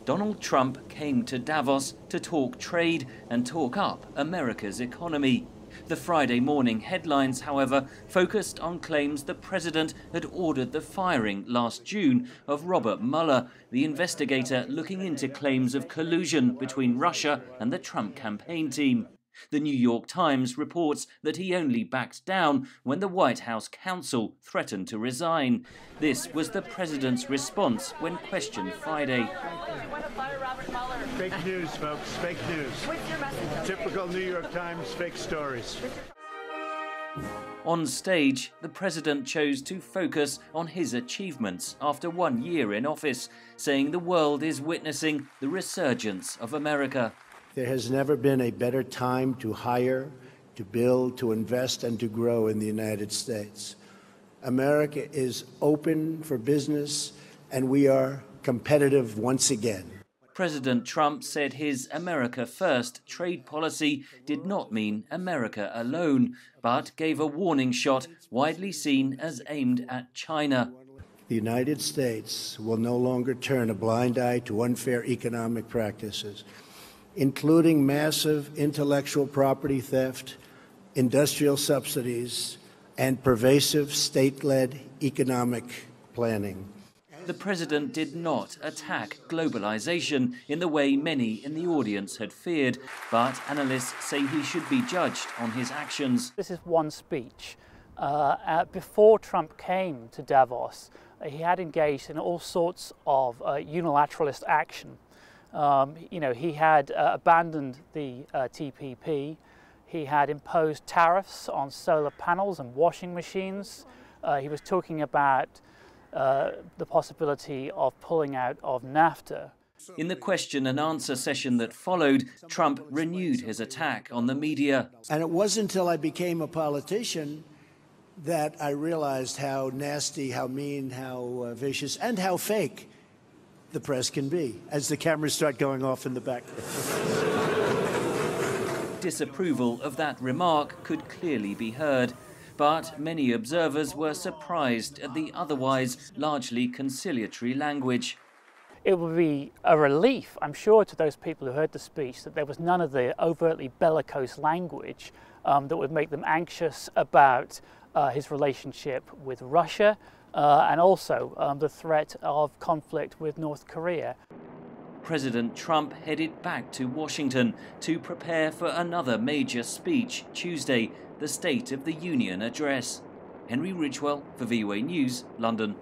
Donald Trump came to Davos to talk trade and talk up America's economy. The Friday morning headlines, however, focused on claims the president had ordered the firing last June of Robert Mueller, the investigator looking into claims of collusion between Russia and the Trump campaign team. The New York Times reports that he only backed down when the White House counsel threatened to resign. This was the president's response when questioned Friday. Fake news, folks, fake news. Typical New York Times fake stories. On stage, the president chose to focus on his achievements after 1 year in office, saying the world is witnessing the resurgence of America. There has never been a better time to hire, to build, to invest, and to grow in the United States. America is open for business, and we are competitive once again. President Trump said his America First trade policy did not mean America alone, but gave a warning shot widely seen as aimed at China. The United States will no longer turn a blind eye to unfair economic practices, including massive intellectual property theft, industrial subsidies, and pervasive state-led economic planning. The president did not attack globalization in the way many in the audience had feared, but analysts say he should be judged on his actions. This is one speech. Before Trump came to Davos, he had engaged in all sorts of unilateralist action. He had abandoned the TPP. He had imposed tariffs on solar panels and washing machines. He was talking about the possibility of pulling out of NAFTA. In the question and answer session that followed, Trump renewed his attack on the media. And it wasn't until I became a politician that I realized how nasty, how mean, how vicious, and how fake the press can be, as the cameras start going off in the back. Disapproval of that remark could clearly be heard, but many observers were surprised at the otherwise largely conciliatory language. It would be a relief, I'm sure, to those people who heard the speech that there was none of the overtly bellicose language that would make them anxious about his relationship with Russia and also the threat of conflict with North Korea. President Trump headed back to Washington to prepare for another major speech Tuesday, the State of the Union address. Henry Ridgwell for VOA News, London.